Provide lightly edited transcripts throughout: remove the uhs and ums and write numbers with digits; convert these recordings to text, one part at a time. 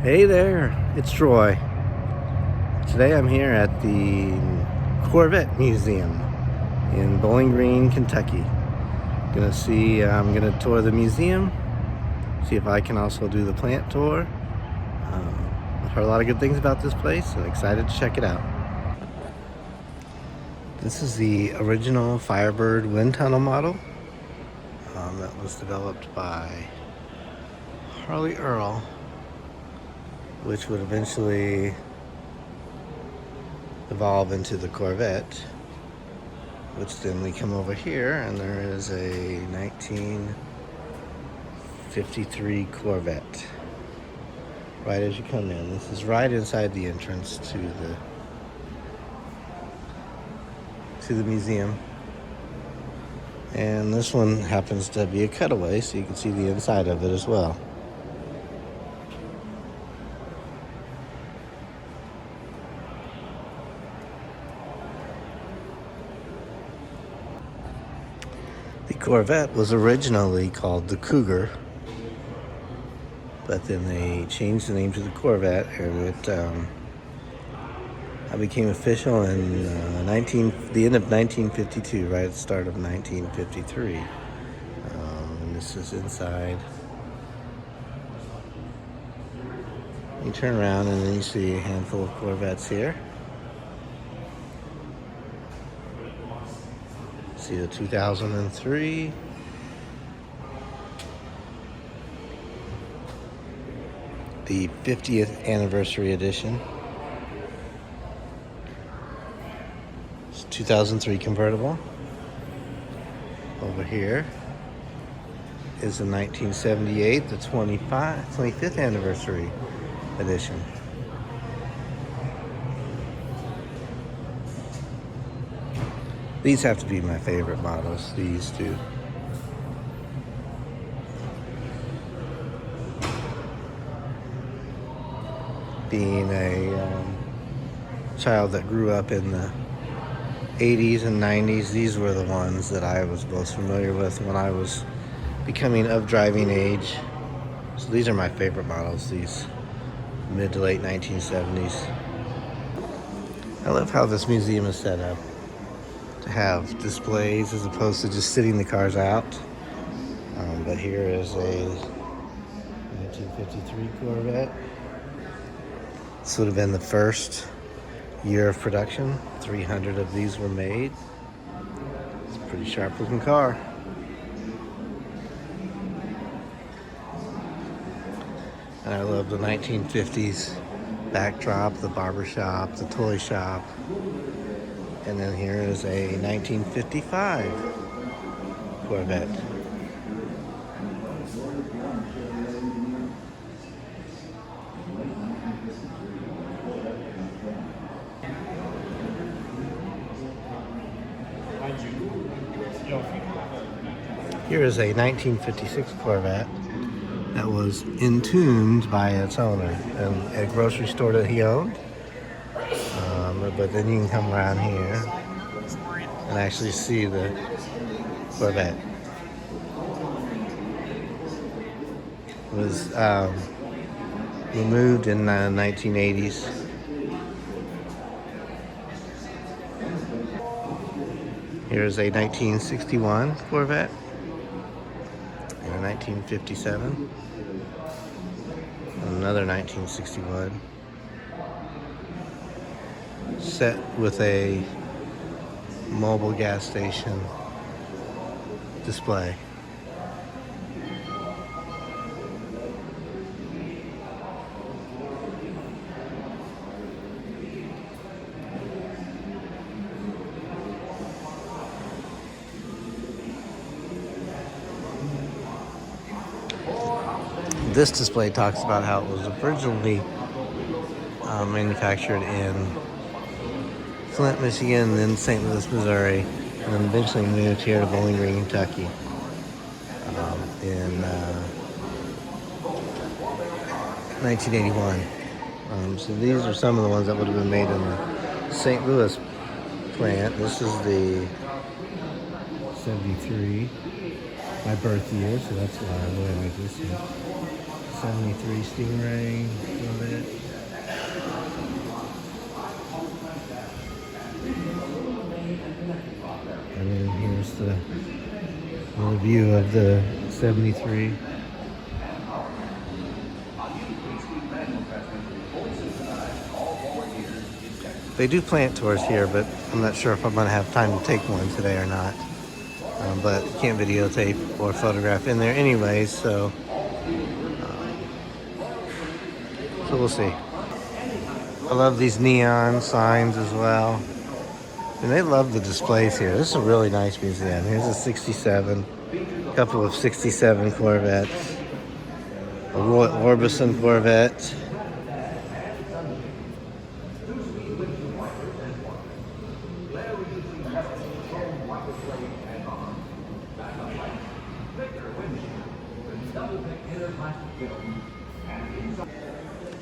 Hey there, it's Troy. Today I'm here at the Corvette Museum in Bowling Green, Kentucky. I'm gonna tour the museum, see if I can also do the plant tour. I've heard a lot of good things about this place and excited to check it out. This is the original Firebird wind tunnel model that was developed by Harley Earl, which would eventually evolve into the Corvette, which then we come over here and there is a 1953 Corvette right as you come in. This is right inside the entrance to the museum, and this one happens to be a cutaway, so you can see the inside of it as well. The Corvette was originally called the Cougar, but then they changed the name to the Corvette, and it became official in the end of 1952, right at the start of 1953. And this is inside. You turn around and then you see a handful of Corvettes here. See the 2003. The 50th anniversary edition. It's 2003 convertible. Over here is the 1978, the 25th anniversary edition. These have to be my favorite models, these two. Being a child that grew up in the 80s and 90s, these were the ones that I was most familiar with when I was becoming of driving age. So these are my favorite models, these mid to late 1970s. I love how this museum is set up to have displays as opposed to just sitting the cars out. But here is a 1953 Corvette. This would have been the first year of production. 300 of these were made. It's a pretty sharp looking car. And I love the 1950s backdrop, the barber shop, the toy shop. And then here is a 1955 Corvette. Here is a 1956 Corvette that was entombed by its owner in a grocery store that he owned. But then you can come around here and actually see the Corvette. It was removed in the 1980s. Here's a 1961 Corvette and a 1957 and another 1961. Set with a mobile gas station display. This display talks about how it was originally manufactured in Flint, Michigan, then St. Louis, Missouri, and then eventually moved here to Bowling Green, Kentucky in 1981. So these are some of the ones that would have been made in the St. Louis plant. This is the 73, my birth year, so that's why I really like this one. '73 Stingray Corvette. And then here's the view of the '73. They do plant tours here, but I'm not sure if I'm going to have time to take one today or not. But you can't videotape or photograph in there anyways, so we'll see. I love these neon signs as well. And they love the displays here. This is a really nice museum. Here's a 67, a couple of 67 Corvettes, a Roy Orbison Corvette.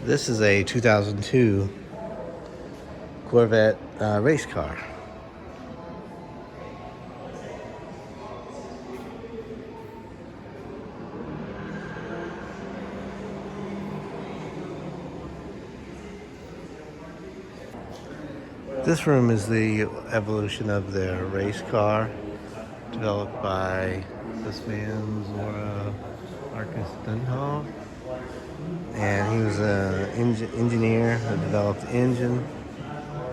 This is a 2002 Corvette race car. This room is the evolution of their race car, developed by this man, Zora Marcus Dunhall. And he was an engineer who developed the engine.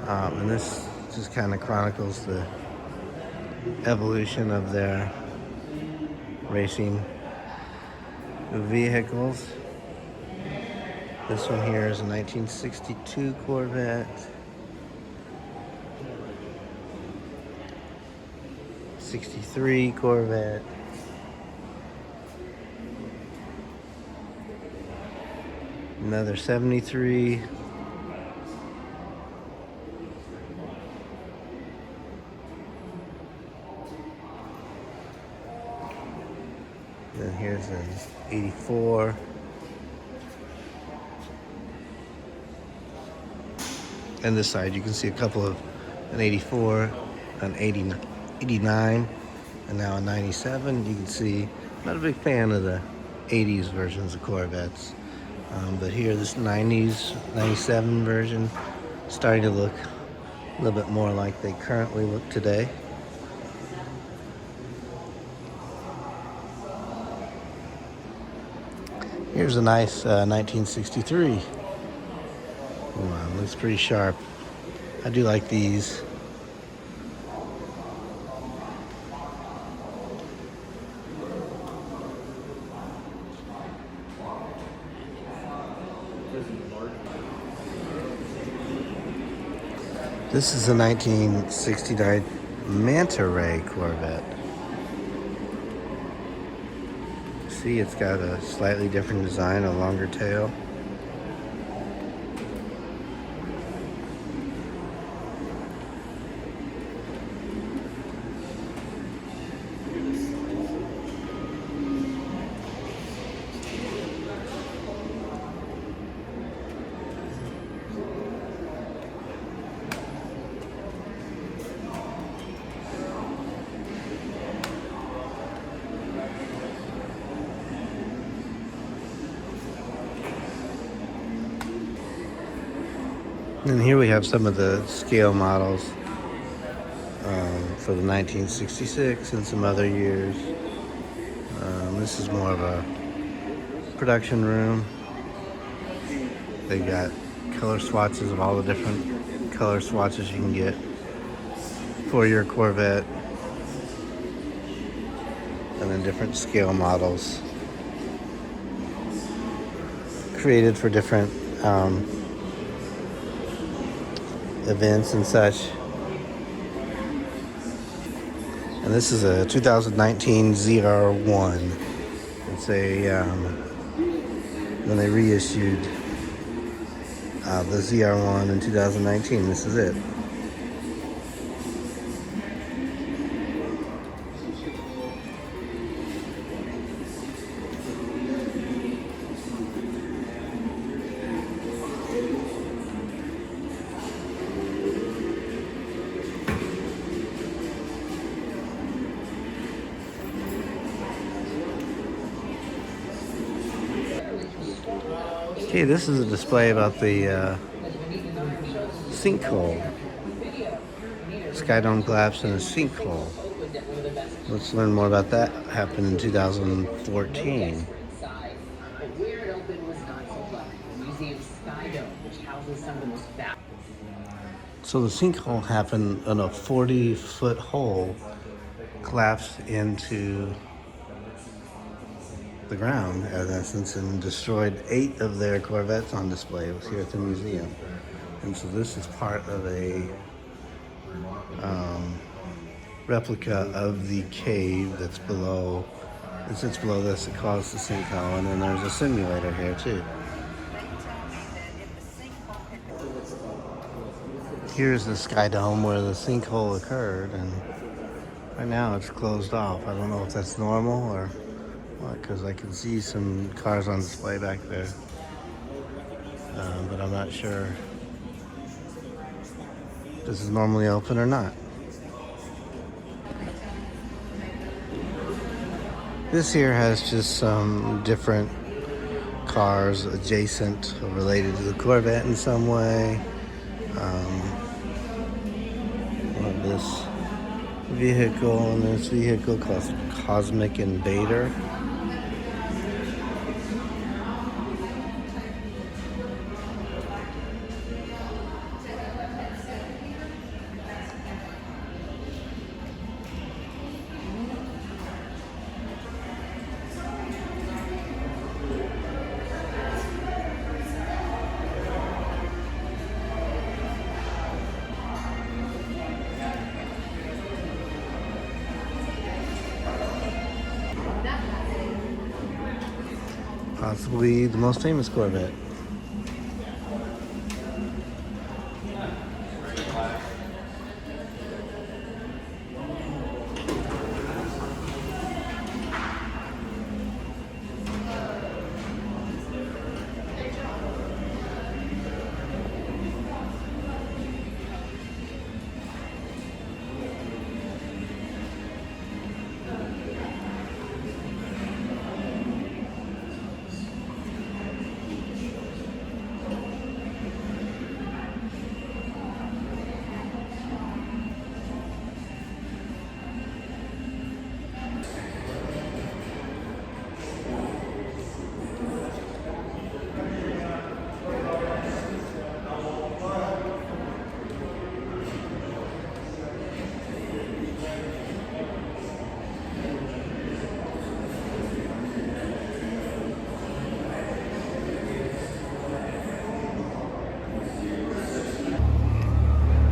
And this just kind of chronicles the evolution of their racing vehicles. This one here is a 1962 Corvette. 63 Corvette. Another 73. Then here's an 84. And this side you can see a couple of an 84, an 89, and now a 97. You can see, I'm not a big fan of the 80s versions of Corvettes. But here, this 90s, 97 version, starting to look a little bit more like they currently look today. Here's a nice 1963. Wow, looks pretty sharp. I do like these. This is a 1969 Manta Ray Corvette. See, it's got a slightly different design, a longer tail. And here we have some of the scale models for the 1966 and some other years. This is more of a production room. They got color swatches of all the different color swatches you can get for your Corvette. And then different scale models created for different events and such. And this is a 2019 ZR1. It's a when they reissued the ZR1 in 2019. This is it. Okay, this is a display about the sinkhole. Sky dome collapse in a sinkhole. Let's learn more about that. Happened in 2014. So the sinkhole happened in a 40-foot hole, collapsed into the ground, in essence, and destroyed 8 of their Corvettes on display. It was here at the museum. And so this is part of a replica of the cave that's below. It sits below this. It caused the sinkhole, and then there's a simulator here too. Here's the Sky Dome where the sinkhole occurred, and right now it's closed off. I don't know if that's normal or what, because I can see some cars on display back there, but I'm not sure if this is normally open or not. This here has just some different cars adjacent or related to the Corvette in some way. This vehicle and this vehicle called Cosmic Invader. Possibly the most famous Corvette.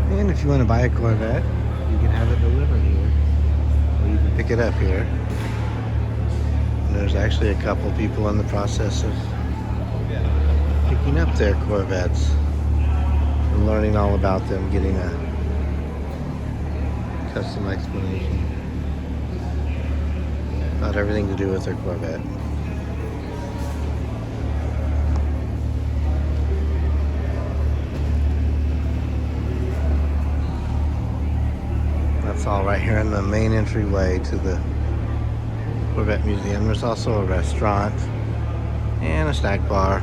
And if you want to buy a Corvette, you can have it delivered here, or you can pick it up here. And there's actually a couple people in the process of picking up their Corvettes and learning all about them, getting a custom explanation about everything to do with their Corvette. That's all right here in the main entryway to the Corvette Museum. There's also a restaurant and a snack bar.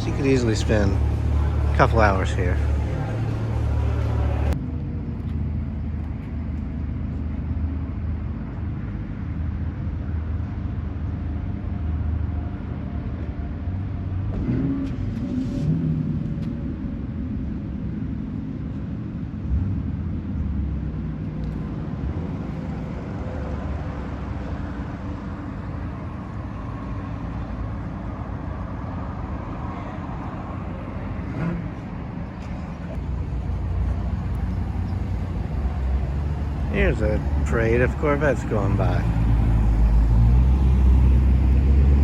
So you could easily spend a couple hours here. Here's a parade of Corvettes going by.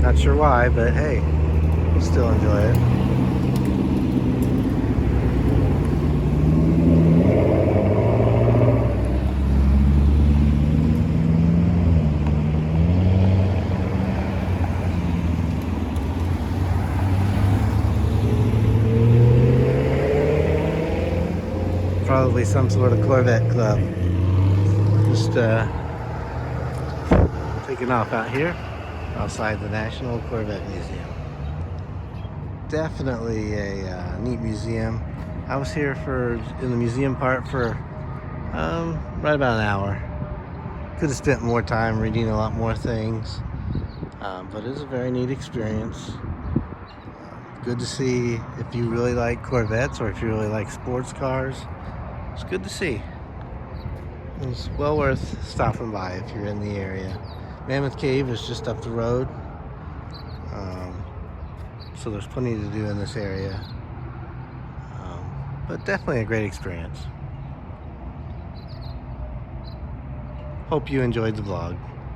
Not sure why, but hey, we'll still enjoy it. Probably some sort of Corvette club. Just taking off out here. outside the National Corvette Museum. Definitely a neat museum. I was here in the museum part for right about an hour. Could have spent more time reading a lot more things, but it was a very neat experience. Good to see if you really like Corvettes or if you really like sports cars. It's good to see. It's well worth stopping by if you're in the area. Mammoth Cave is just up the road, so there's plenty to do in this area, but definitely a great experience. Hope you enjoyed the vlog.